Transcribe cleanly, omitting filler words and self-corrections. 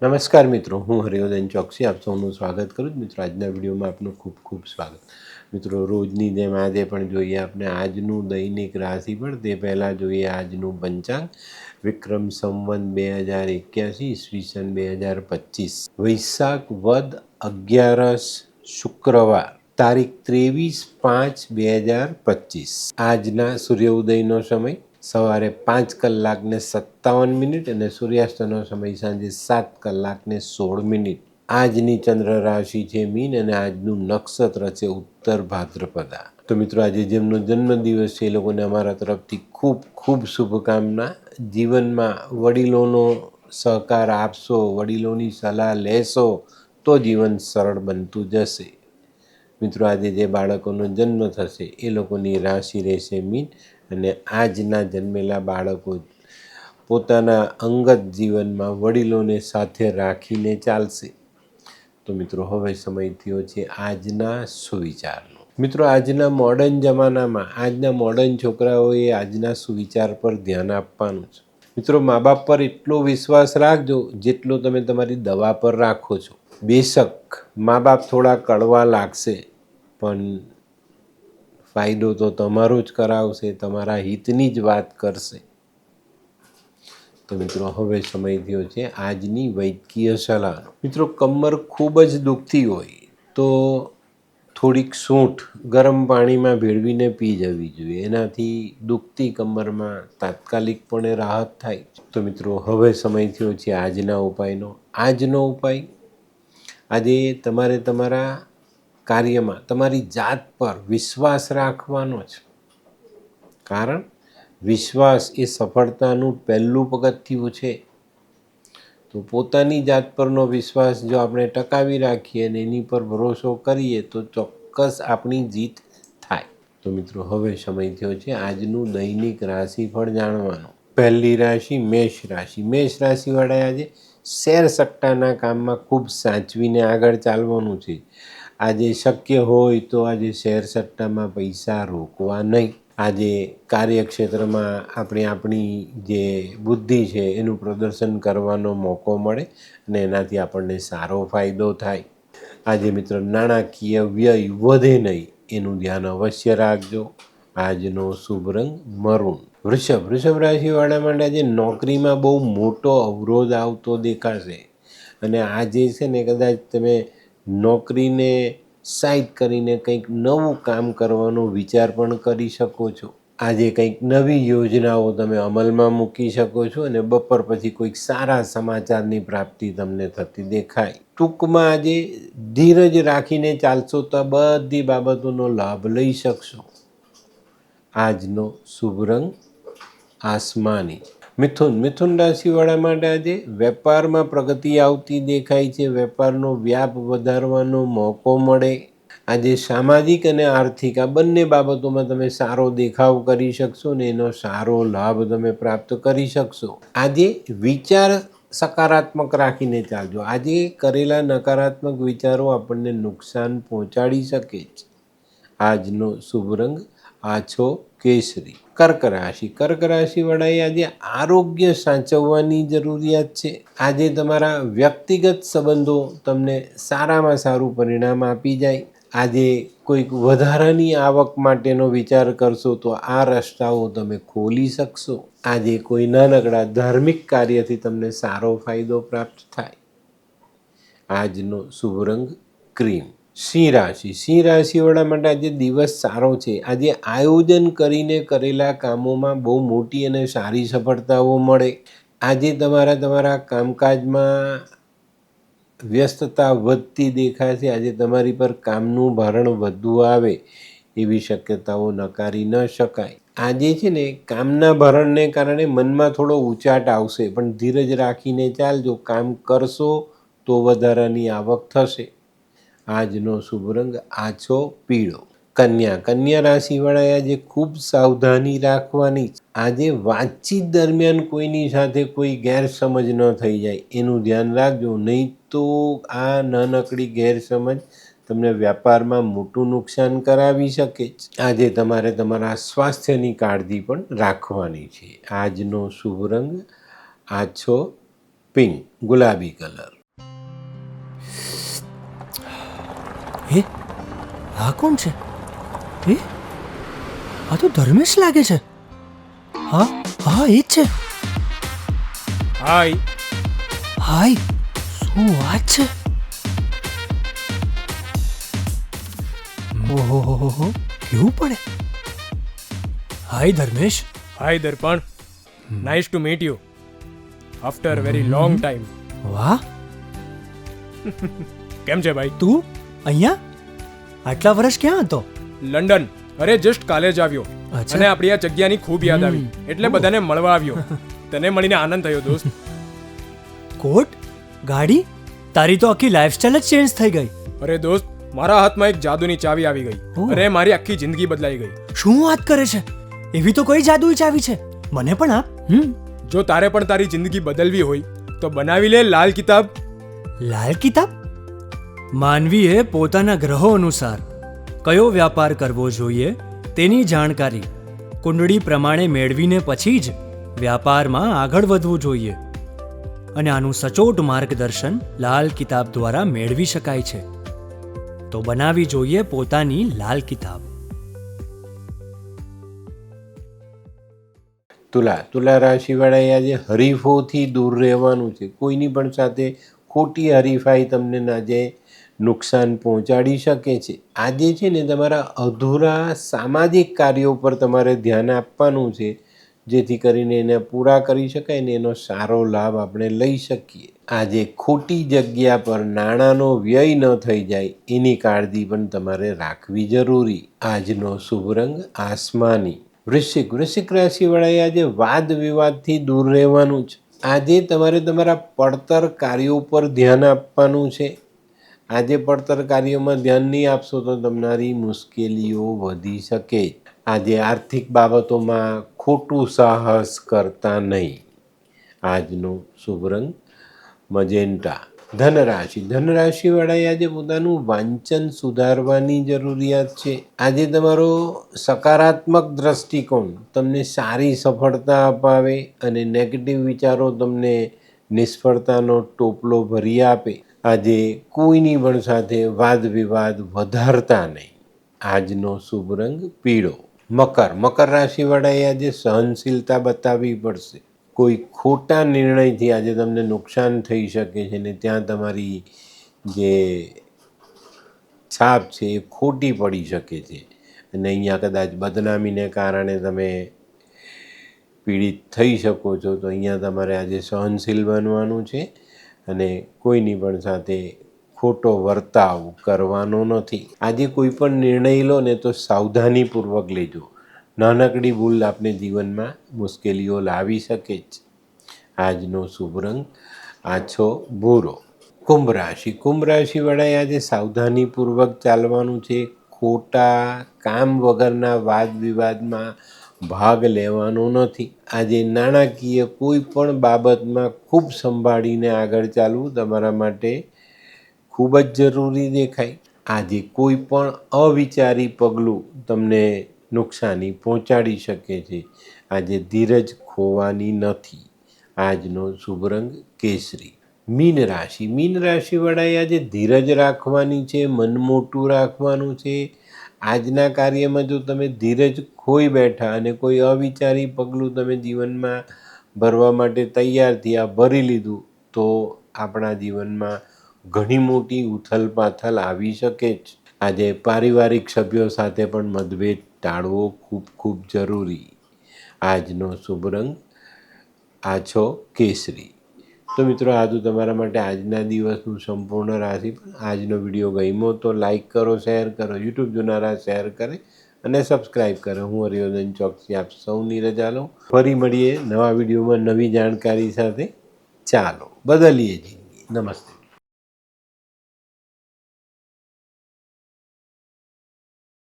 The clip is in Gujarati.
નમસ્કાર મિત્રો, હું હરિવર્ધન ચોકસી આપ સૌનું સ્વાગત કરું છું. મિત્રો, આજના વિડીયોમાં આપનું ખૂબ ખૂબ સ્વાગત. મિત્રો, રોજની જેમ આજે પણ જોઈએ આપણે આજનું દૈનિક રાશિફળ. તે પહેલાં જોઈએ આજનું પંચાંગ. વિક્રમ સંવત 2081 ઈસવીસન 2025, વૈશાખ વદ 11 શુક્રવાર, તારીખ 23/5/2025. આજના સૂર્યોદયનો સમય સવારે 5:57 અને સૂર્યાસ્તનો સમય સાંજે 7:16. આજની ચંદ્ર રાશિ છે મીન અને આજનું નક્ષત્ર છે ઉત્તર ભાદ્રપદા. તો મિત્રો, આજે જેમનો જન્મદિવસ છે એ લોકોને અમારા તરફથી ખૂબ ખૂબ શુભકામના. જીવનમાં વડીલોનો સહકાર આપશો, વડીલોની સલાહ લેશો તો જીવન સરળ બનતું જશે. મિત્રો, આજે જે બાળકોનો જન્મ થશે એ લોકોની રાશિ રહેશે મીન અને આજના જન્મેલા બાળકો પોતાના અંગત જીવનમાં વડીલોને સાથે રાખીને ચાલશે. તો મિત્રો, હવે સમય થયો છે આજના સુવિચારનો. મિત્રો, આજના મોડર્ન જમાનામાં આજના મોડર્ન છોકરાઓએ આજના સુવિચાર પર ધ્યાન આપવાનું છે. મિત્રો, મા બાપ પર એટલો વિશ્વાસ રાખજો જેટલો તમે તમારી દવા પર રાખો છો. બેશક મા બાપ થોડા કડવા લાગશે, પણ ફાયદો તો તમારો જ કરાવશે, તમારા હિતની જ વાત કરશે. તો મિત્રો, હવે સમય થયો છે આજની વૈદ્યકીય સલાહનો. મિત્રો, કમર ખૂબ જ દુખતી હોય તો થોડીક સૂંઠ ગરમ પાણીમાં ભેળવીને પી જવી જોઈએ. એનાથી દુખતી કમરમાં તાત્કાલિકપણે રાહત થાય. તો મિત્રો, હવે સમય થયો છે આજના ઉપાયનો. આજનો ઉપાય, આજે તમારે તમારા કાર્યમાં તમારી જાત પર વિશ્વાસ રાખવાનો છે. કારણ વિશ્વાસ એ સફળતાનું પહેલું પગથિયું છે. તો પોતાની જાત પરનો વિશ્વાસ જો આપણે ટકાવી રાખીએ અને એની પર ભરોસો કરીએ તો ચોક્કસ આપણી જીત થાય. તો મિત્રો, હવે સમય થયો છે આજનું દૈનિક રાશિફળ જાણવાનો. પહેલી રાશિ મેષ રાશિ. મેષ રાશિવાળાએ આજે શેર સટ્ટાના કામમાં ખૂબ સાચવીને આગળ ચાલવાનું છે. આજે શક્ય હોય તો આજે શેર સટ્ટામાં પૈસા રોકવા નહીં. આજે કાર્યક્ષેત્રમાં આપણી જે બુદ્ધિ છે એનું પ્રદર્શન કરવાનો મોકો મળે અને એનાથી આપણને સારો ફાયદો થાય. આજે મિત્રો, નાણાકીય વ્યય વધે નહીં એનું ધ્યાન અવશ્ય રાખજો. આજનો શુભ રંગ મરૂન. વૃષભ રાશિવાળા માટે આજે નોકરીમાં બહુ મોટો અવરોધ આવતો દેખાશે અને આજે છે ને કદાચ તમે નોકરીને સાઈડ કરીને કંઈક નવું કામ કરવાનો વિચાર પણ કરી શકો છો. આજે કંઈક નવી યોજનાઓ તમે અમલમાં મૂકી શકો છો અને બપોર પછી કોઈક સારા સમાચારની પ્રાપ્તિ તમને થતી દેખાય. ટૂંકમાં આજે ધીરજ રાખીને ચાલશો તો બધી બાબતોનો લાભ લઈ શકશો. આજનો શુભ રંગ આસમાની. મિથુન રાશિવાળા માટે આજે વેપારમાં પ્રગતિ આવતી દેખાય છે. વેપારનો વ્યાપ વધારવાનો મોકો મળે. આજે સામાજિક અને આર્થિક આ બંને બાબતોમાં તમે સારો દેખાવ કરી શકશો ને એનો સારો લાભ તમે પ્રાપ્ત કરી શકશો. આજે વિચાર સકારાત્મક રાખીને ચાલજો. આજે કરેલા નકારાત્મક વિચારો આપણને નુકસાન પહોંચાડી શકે છે. આજનો શુભ રંગ આછો કેસરી. કર્ક રાશિવાળાએ આજે આરોગ્ય સાચવવાની જરૂરિયાત છે. આજે તમારા વ્યક્તિગત સંબંધો તમને સારામાં સારું પરિણામ આપી જાય. આજે કોઈક વધારાની આવક માટેનો વિચાર કરશો તો આ રસ્તાઓ તમે ખોલી શકશો. આજે કોઈ નાનકડા ધાર્મિક કાર્યથી તમને સારો ફાયદો પ્રાપ્ત થાય. આજનો શુભ રંગ ક્રીમ. સિંહ રાશિવાળા માટે આજે દિવસ સારો છે. આજે આયોજન કરીને કરેલા કામોમાં બહુ મોટી અને સારી સફળતાઓ મળે. આજે તમારા કામકાજમાં વ્યસ્તતા વધતી દેખાશે. આજે તમારી પર કામનું ભારણ વધુ આવે એવી શક્યતાઓ નકારી ન શકાય. આજે છે ને કામના ભારણને કારણે મનમાં થોડો ઉચાટ આવશે, પણ ધીરજ રાખીને ચાલજો. કામ કરશો તો વધારાની આવક થશે. આજનો શુભ રંગ આછો પીળો. કન્યા રાશિવાળાએ આજે ખૂબ સાવધાની રાખવાની. આજે વાતચીત દરમિયાન કોઈની સાથે કોઈ ગેરસમજ ન થઈ જાય એનું ધ્યાન રાખજો. નહીં તો આ નાનકડી ગેરસમજ તમને વ્યાપારમાં મોટું નુકસાન કરાવી શકે. આજે તમારે તમારા સ્વાસ્થ્યની કાળજી પણ રાખવાની છે. આજનો શુભ રંગ આછો પિંક, ગુલાબી કલર. હે, આ કોણ છે? હે, આ તો ધર્મેશ લાગે છે. હા હા, એ જ છે. હાય. હાય, શું વાત છે? ઓહો, કેવું પડે? Hi Dharmesh. Hi Darpan. Nice to meet you after very long time. વાહ, કેમ છે ભાઈ? તું અહીંયા આટલા વર્ષ ક્યાં હતો? લંડન. અરે જસ્ટ કાલે જ આવ્યો અચ્છા. અને આપણી આ જગ્યાની ખૂબ યાદ આવી એટલે બધાને મળવા આવ્યો. તને મળીને આનંદ થયો દોસ્ત. કોટ, ગાડી, તારી તો આખી લાઈફસ્ટાઈલ જ ચેન્જ થઈ ગઈ. અરે દોસ્ત, મારા હાથમાં એક જાદુની ચાવી આવી ગઈ ઓહ. અને મારી આખી જિંદગી બદલાઈ ગઈ. શું વાત કરે છે? એવી તો કઈ જાદુઈ ચાવી છે? મને પણ આપ. જો તારે પણ તારી જિંદગી બદલવી હોય તો બનાવી લે લાલ કિતાબ. લાલ કિતાબ? માનવીએ પોતાના ગ્રહો અનુસાર કયો વ્યાપાર કરવો જોઈએ તેની જાણકારી કુંડળી પ્રમાણે મેળવીને પછી જ વ્યાપારમાં આગળ વધવું જોઈએ. અને આનું સચોટ માર્ગદર્શન લાલ કિતાબ દ્વારા મેળવી શકાય છે. તો બનાવી જોઈએ પોતાની લાલ કિતાબ. તુલા રાશિવાળાએ આજે હરીફોથી દૂર રહેવાનું છે. કોઈની પણ સાથે ખોટી હરીફાઈ તમને આજે નુકસાન પહોંચાડી શકે છે. આજે છે ને તમારા અધૂરા સામાજિક કાર્યો પર તમારે ધ્યાન આપવાનું છે, જેથી કરીને એને પૂરા કરી શકાય ને એનો સારો લાભ આપણે લઈ શકીએ. આજે ખોટી જગ્યા પર નાણાંનો વ્યય ન થઈ જાય એની કાળજી પણ તમારે રાખવી જરૂરી. આજનો શુભ રંગ આસમાની. વૃશ્ચિક રાશિવાળાએ આજે વાદ વિવાદથી દૂર રહેવાનું છે. આજે તમારે તમારા પડતર કાર્યો પર ધ્યાન આપવાનું છે. આજે પડતર કાર્યોમાં ધ્યાન નહીં આપશો તો તમારી મુશ્કેલીઓ વધી શકે. આજે આર્થિક બાબતોમાં ખોટું સાહસ કરતા નહીં. આજનો શુભ રંગ મજેન્ટા. ધનરાશિવાળાએ આજે પોતાનું વાંચન સુધારવાની જરૂરિયાત છે. આજે તમારો સકારાત્મક દ્રષ્ટિકોણ તમને સારી સફળતા અપાવે અને નેગેટિવ વિચારો તમને નિષ્ફળતાનો ટોપલો ભરી આપે. આજે કોઈની પણ સાથે વાદ વિવાદ વધારતા નહીં. આજનો શુભ રંગ પીળો. મકર રાશિવાળાએ આજે સહનશીલતા બતાવવી પડશે. કોઈ ખોટા નિર્ણયથી આજે તમને નુકસાન થઈ શકે છે ને ત્યાં તમારી જે છાપ છે એ ખોટી પડી શકે છે અને અહીંયા કદાચ બદનામીને કારણે તમે પીડિત થઈ શકો છો. તો અહીંયા તમારે આજે સહનશીલ બનવાનું છે અને કોઈની પણ સાથે ખોટો વર્તાવ કરવાનો નથી. આજે કોઈ પણ નિર્ણય લો ને તો સાવધાનીપૂર્વક લેજો. નાનકડી ભૂલ આપણે જીવનમાં મુશ્કેલીઓ લાવી શકે છે. આજનો શુભ રંગ આછો ભૂરો. કુંભ રાશિવાળાએ આજે સાવધાનીપૂર્વક ચાલવાનું છે. ખોટા કામ વગરના વાદ વિવાદમાં ભાગ લેવાનો નથી. આજે નાણાકીય કોઈ પણ બાબતમાં ખૂબ સંભાળીને આગળ ચાલવું તમારા માટે ખૂબ જ જરૂરી દેખાય. આજે કોઈ પણ અવિચારી પગલું તમને નુકસાની પહોંચાડી શકે છે. આજે ધીરજ ખોવાની નથી. આજનો શુભ રંગ કેસરી. મીન રાશિવાળાએ આજે ધીરજ રાખવાની છે, મન મોટું રાખવાનું છે. આજના કાર્યમાં જો તમે ધીરજ ખોઈ બેઠા અને કોઈ અવિચારી પગલું તમે જીવનમાં ભરવા માટે તૈયાર થયા, ભરી લીધું, તો આપણા જીવનમાં ઘણી મોટી ઉથલપાથલ આવી શકે છે. આજે પારિવારિક સભ્યો સાથે પણ મતભેદ ટાળવો ખૂબ ખૂબ જરૂરી. આજનો શુભ રંગ આછો કેસરી. તો મિત્રો, આ તો તમારા માટે આજના દિવસનું સંપૂર્ણ રાશિ. આજનો વિડીયો ગમ્યો તો લાઈક કરો, શેર કરો, યુટ્યુબ જોનારા શેર કરે અને સબસ્ક્રાઈબ કરો. હું હરિવર્ધન ચોકસી આપ સૌની રજા લઉં. ફરી મળીએ નવા વિડીયોમાં નવી જાણકારી સાથે. ચાલો બદલીએ જિંદગી. નમસ્તે.